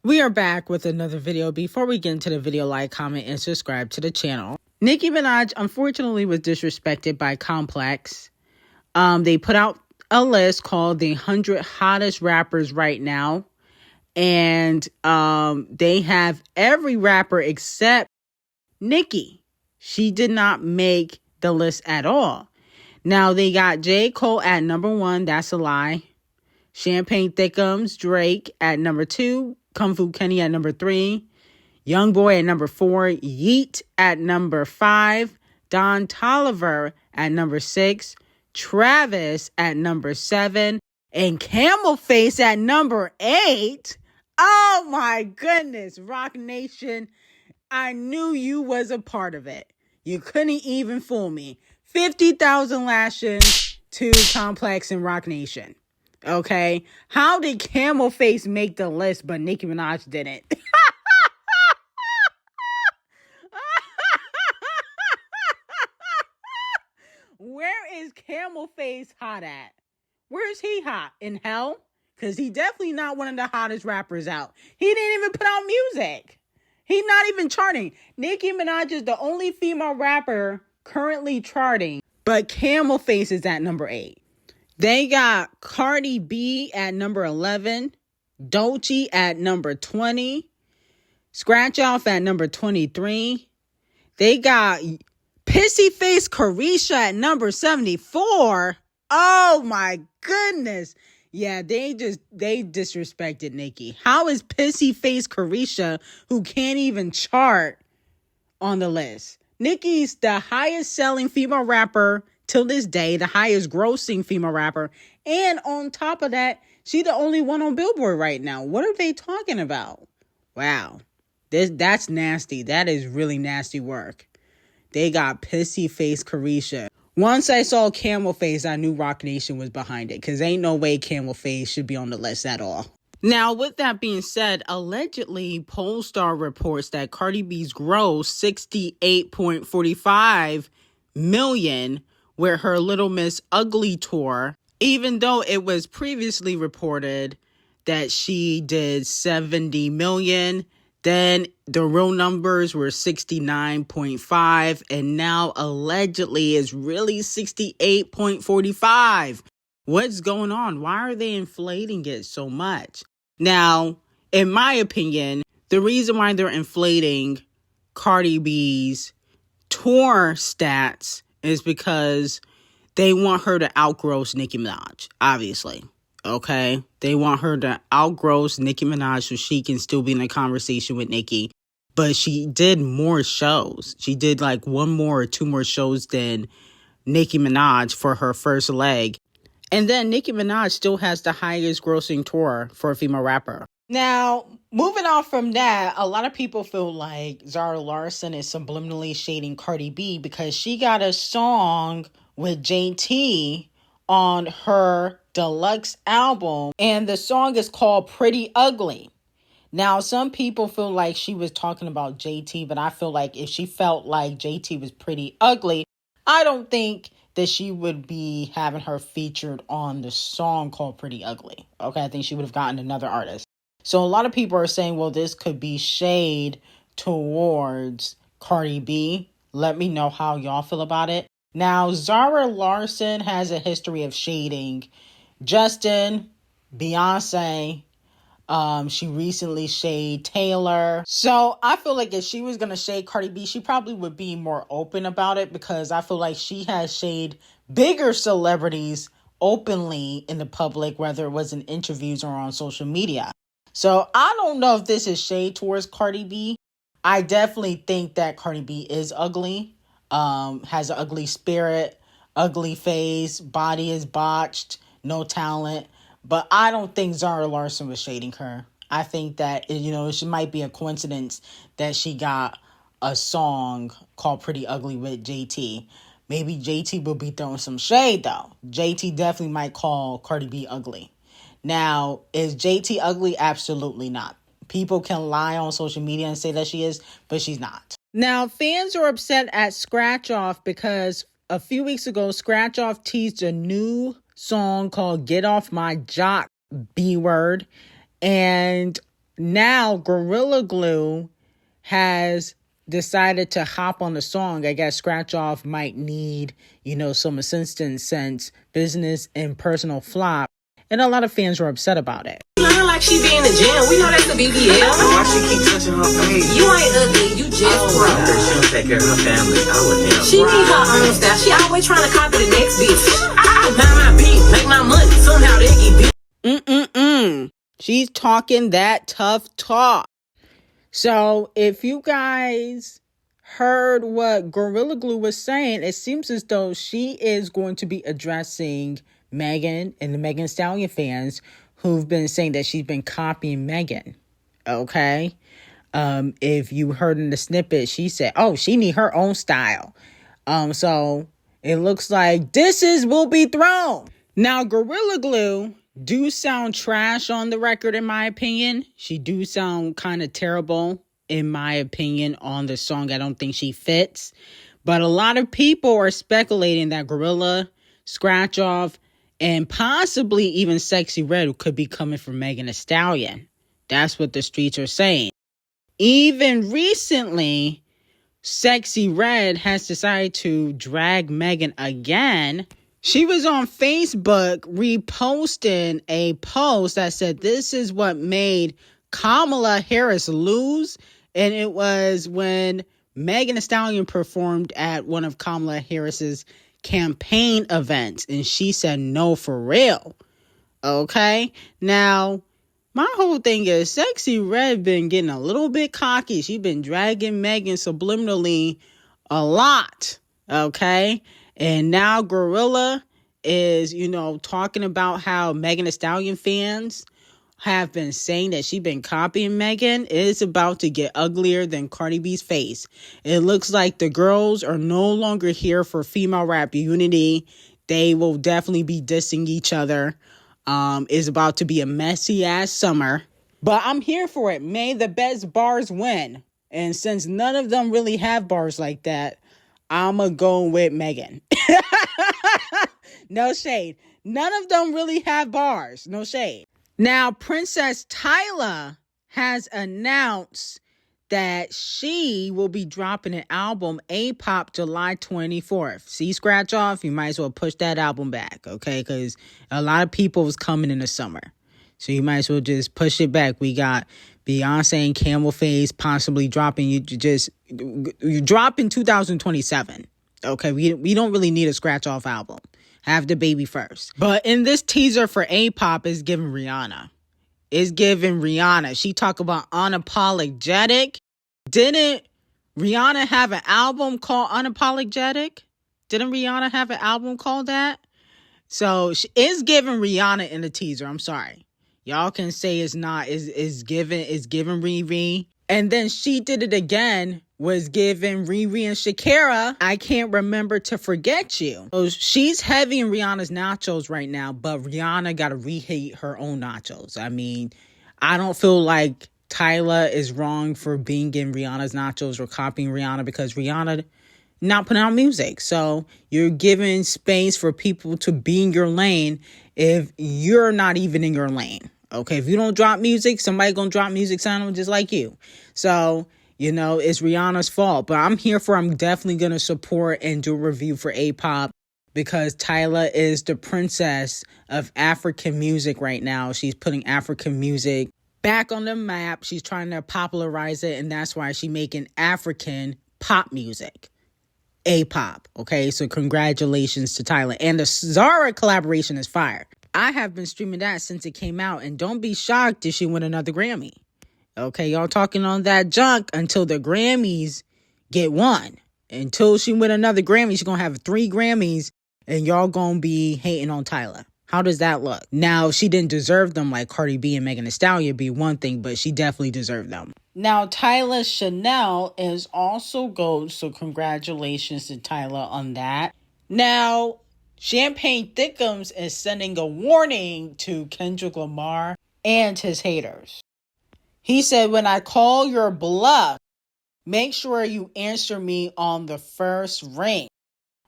We are back with another video. Before we get into the video, like, comment, and subscribe to the channel. Nicki Minaj, unfortunately, was disrespected by Complex. They put out a list called the 100 hottest rappers right now. And they have every rapper except Nicki. She did not make the list at all. Now, they got J. Cole at number 1. That's a lie. Champagne Thickums, Drake at number 2. Kung Fu Kenny at number 3. Youngboy at number 4. Yeet at number 5. Don Toliver at number 6. Travis at number 7. And Camel Face at number 8. Oh my goodness, Rock Nation. I knew you was a part of it. You couldn't even fool me. 50,000 lashes to Complex and Rock Nation. Okay? How did Camel Face make the list, but Nicki Minaj didn't? Where is Camel Face hot at? Where is he hot? In hell? Because he definitely not one of the hottest rappers out. He didn't even put out music. He's not even charting. Nicki Minaj is the only female rapper currently charting. But Camel Face is at number 8. They got Cardi B at number 11. Dolce at number 20. Scratch Off at number 23. They got Pissy Face Carisha at number 74. Oh my goodness. Yeah, they disrespected Nicki. How is Pissy Face Carisha, who can't even chart, on the list? Nicki's the highest selling female rapper till this day, the highest grossing female rapper. And on top of that, she's the only one on Billboard right now. What are they talking about? Wow. That's nasty. That is really nasty work. They got Pissy Face Carisha. Once I saw Camel Face, I knew Rock Nation was behind it, because ain't no way Camel Face should be on the list at all. Now, with that being said, allegedly, Polestar reports that Cardi B's gross 68.45 million with her Little Miss Ugly tour, even though it was previously reported that she did 70 million. Then the real numbers were 69.5, and now allegedly is really 68.45. What's going on? Why are they inflating it so much? Now, in my opinion, the reason why they're inflating Cardi B's tour stats is because they want her to outgross Nicki Minaj, obviously. Okay, they want her to outgross Nicki Minaj so she can still be in a conversation with Nicki. But she did more shows. She did like 1 more or 2 more shows than Nicki Minaj for her first leg. And then Nicki Minaj still has the highest grossing tour for a female rapper. Now, moving on from that, a lot of people feel like Zara Larsson is subliminally shading Cardi B because she got a song with JT on her deluxe album, and the song is called Pretty Ugly. Now, some people feel like she was talking about JT, but I feel like if she felt like JT was pretty ugly, I don't think that she would be having her featured on the song called Pretty Ugly. Okay, I think she would have gotten another artist. So a lot of people are saying, well, this could be shade towards Cardi B. Let me know how y'all feel about it. Now, Zara Larsson has a history of shading Justin, Beyonce. She recently shaded Taylor. So I feel like if she was going to shade Cardi B, she probably would be more open about it, because I feel like she has shaded bigger celebrities openly in the public, whether it was in interviews or on social media. So I don't know if this is shade towards Cardi B. I definitely think that Cardi B is ugly. Has an ugly spirit, ugly face, body is botched, no talent. But I don't think Zara Larsson was shading her. I think that, it might be a coincidence that she got a song called Pretty Ugly with JT. Maybe JT will be throwing some shade, though. JT definitely might call Cardi B ugly. Now, is JT ugly? Absolutely not. People can lie on social media and say that she is, but she's not. Now, fans are upset at Scratch Off because a few weeks ago, Scratch Off teased a new song called Get Off My Jock, B-Word. And Now Gorilla Glue has decided to hop on the song. I guess Scratch Off might need, some assistance since business and personal flop. And a lot of fans were upset about it. Like she be in the gym. We know that's the BBL. Why she keep touching her face? You ain't ugly. You just broke. She don't take care of her family. I would never. She need her own style. She always trying to copy the next bitch. I buy my beat, make my money. Somehow they get beat. She's talking that tough talk. So if you guys heard what Gorilla Glue was saying, it seems as though she is going to be addressing Megan and the Megan Thee Stallion fans who've been saying that she's been copying Megan. Okay? If you heard in the snippet, she said, she need her own style. So it looks like will be thrown. Now, Gorilla Glue do sound trash on the record, in my opinion. She do sound kind of terrible, in my opinion, on the song. I don't think she fits. But a lot of people are speculating that Gorilla, Scratch Off, and possibly even Sexy Red could be coming from Megan Thee Stallion. That's what the streets are saying. Even recently, Sexy Red has decided to drag Megan again. She was on Facebook reposting a post that said, "This is what made Kamala Harris lose." And it was when Megan Thee Stallion performed at one of Kamala Harris's campaign events. And she said, "No, for real." Okay. Now, my whole thing is Sexy Red been getting a little bit cocky. She's been dragging Megan subliminally a lot. Okay. And now Gorilla is, talking about how Megan Thee Stallion fans have been saying that she's been copying Megan. It's about to get uglier than Cardi B's face. It looks like the girls are no longer here for female rap unity. They will definitely be dissing each other. It's about to be a messy ass summer. But I'm here for it. May the best bars win. And since none of them really have bars like that, I'ma go with Megan. No shade. None of them really have bars. No shade. Now, Princess Tyla has announced that she will be dropping an album, A-Pop, July 24th. See, Scratch Off, you might as well push that album back, okay? Because a lot of people was coming in the summer. So you might as well just push it back. We got Beyonce and Camel Face possibly dropping. You drop in 2027. Okay, we don't really need a Scratch Off album. Have the baby first. But in this teaser for A-Pop, is giving Rihanna. It's giving Rihanna. She talk about Unapologetic. Didn't Rihanna have an album called Unapologetic? Didn't Rihanna have an album called that? So it's giving Rihanna in the teaser. I'm sorry. Y'all can say it's not. It's giving Riri. And then She Did It Again was giving Riri and Shakira, I Can't Remember to Forget You. So she's heavy in Rihanna's nachos right now, but Rihanna got to reheat her own nachos. I mean, I don't feel like Tyla is wrong for being in Rihanna's nachos or copying Rihanna, because Rihanna not putting out music. So you're giving space for people to be in your lane if you're not even in your lane. Okay, if you don't drop music, somebody gonna drop music sounding just like you. So, it's Rihanna's fault. But I'm definitely gonna support and do a review for A-Pop, because Tyla is the princess of African music right now. She's putting African music back on the map. She's trying to popularize it, and that's why she's making African pop music. A-Pop, okay? So congratulations to Tyla. And the Zara collaboration is fire. I have been streaming that since it came out, and don't be shocked if she win another Grammy. Okay, y'all talking on that junk until the Grammys get won. Until she win another Grammy, she's gonna have 3 Grammys, and y'all gonna be hating on Tyla. How does that look? Now, if she didn't deserve them like Cardi B and Megan Thee Stallion, be one thing, but she definitely deserved them. Now, Tyla Chanel is also gold, so congratulations to Tyla on that. Now, Champagne Thickums is sending a warning to Kendrick Lamar and his haters. He said, "When I call your bluff, make sure you answer me on the first ring."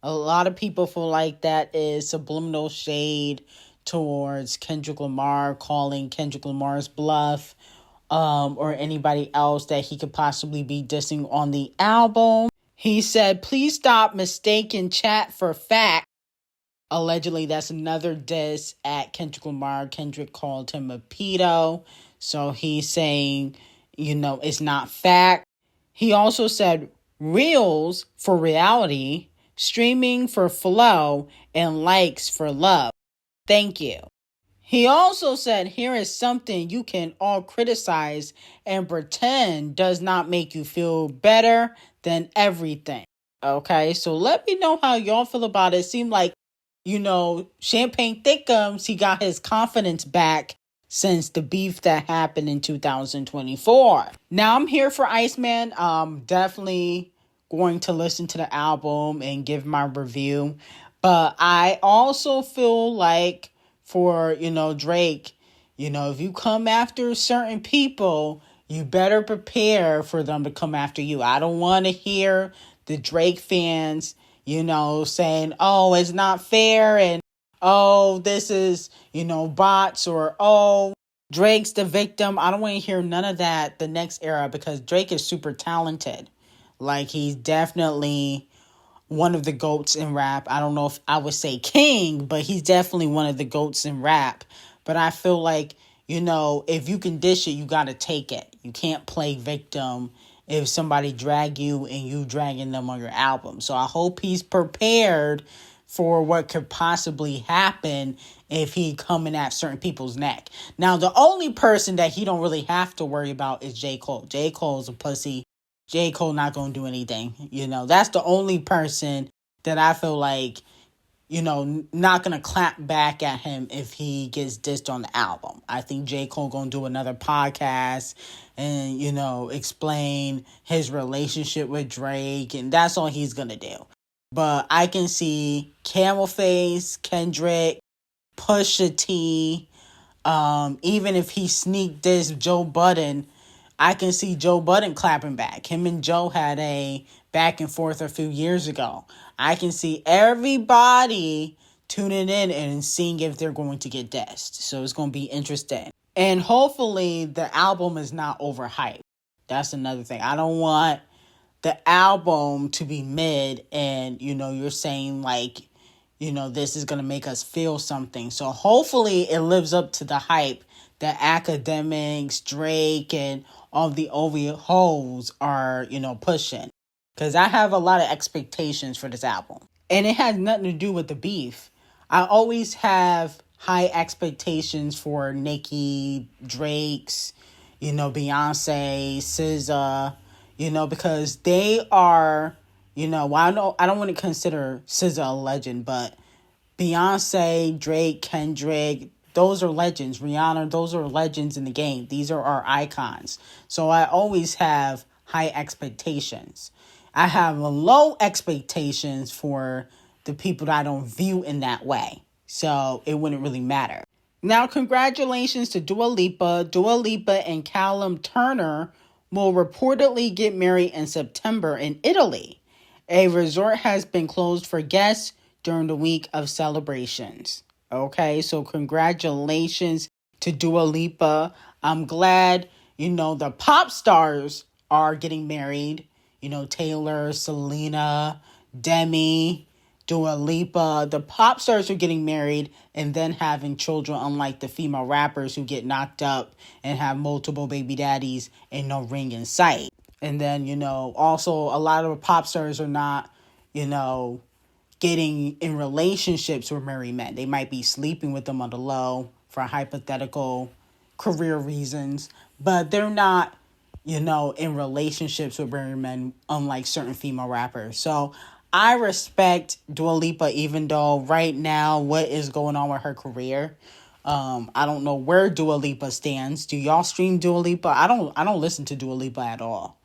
A lot of people feel like that is subliminal shade towards Kendrick Lamar, calling Kendrick Lamar's bluff or anybody else that he could possibly be dissing on the album. He said, please stop mistaking chat for fact. Allegedly, that's another diss at Kendrick Lamar. Kendrick called him a pedo. So he's saying, it's not fact. He also said reels for reality, streaming for flow, and likes for love. Thank you. He also said, here is something you can all criticize and pretend does not make you feel better than everything. Okay, so let me know how y'all feel about it. It seemed like, Champagne Thickums, he got his confidence back since the beef that happened in 2024. Now I'm here for Iceman. Definitely going to listen to the album and give my review. But I also feel like for, Drake, if you come after certain people, you better prepare for them to come after you. I don't want to hear the Drake fans, saying, oh, it's not fair, and oh, this is, bots, or oh, Drake's the victim. I don't want to hear none of that the next era, because Drake is super talented. Like, he's definitely one of the GOATs in rap. I don't know if I would say king, but he's definitely one of the GOATs in rap. But I feel like, if you can dish it, you got to take it. You can't play victim if somebody drag you and you dragging them on your album. So I hope he's prepared for what could possibly happen if he coming at certain people's neck. Now, the only person that he don't really have to worry about is J. Cole. J. Cole's a pussy. J. Cole not going to do anything. That's the only person that I feel like, not going to clap back at him if he gets dissed on the album. I think J. Cole going to do another podcast and, explain his relationship with Drake, and that's all he's going to do. But I can see Camel Face, Kendrick, Pusha T, even if he sneaked this Joe Budden, I can see Joe Budden clapping back. Him and Joe had a back and forth a few years ago. I can see everybody tuning in and seeing if they're going to get dissed. So it's going to be interesting. And hopefully the album is not overhyped. That's another thing. I don't want the album to be mid and, you're saying like, this is going to make us feel something. So hopefully it lives up to the hype that Academics, Drake, and all the OV hoes are, pushing. Because I have a lot of expectations for this album. And it has nothing to do with the beef. I always have high expectations for Nicki, Drake's, Beyonce, SZA, because they are, I don't want to consider SZA a legend, but Beyonce, Drake, Kendrick, those are legends. Rihanna, those are legends in the game. These are our icons. So I always have high expectations. I have low expectations for the people that I don't view in that way. So it wouldn't really matter. Now, congratulations to Dua Lipa. Dua Lipa and Callum Turner will reportedly get married in September in Italy. A resort has been closed for guests during the week of celebrations. Okay, so congratulations to Dua Lipa. I'm glad, the pop stars are getting married. Taylor, Selena, Demi, Dua Lipa. The pop stars are getting married and then having children, unlike the female rappers who get knocked up and have multiple baby daddies and no ring in sight. And then, also a lot of pop stars are not, getting in relationships with married men. They might be sleeping with them on the low for hypothetical career reasons, but they're not, in relationships with married men, unlike certain female rappers. So I respect Dua Lipa, even though right now what is going on with her career, I don't know where Dua Lipa stands. Do y'all stream Dua Lipa? I don't listen to Dua Lipa at all.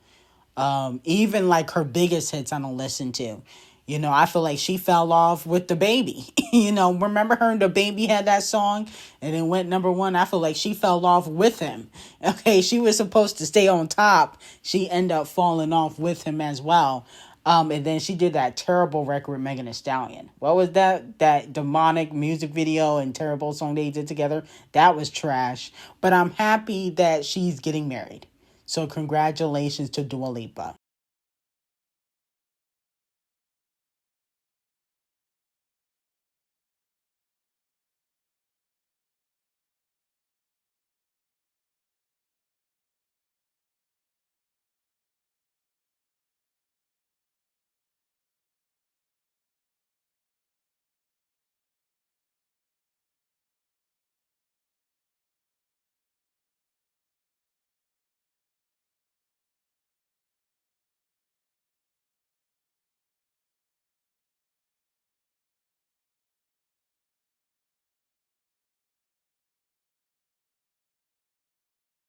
Even like her biggest hits, I don't listen to. I feel like she fell off with the baby. Remember her and the baby had that song and it went number one. I feel like she fell off with him. Okay, she was supposed to stay on top. She ended up falling off with him as well. And then she did that terrible record with Megan Thee Stallion. What was that? That demonic music video and terrible song they did together? That was trash. But I'm happy that she's getting married. So congratulations to Dua Lipa.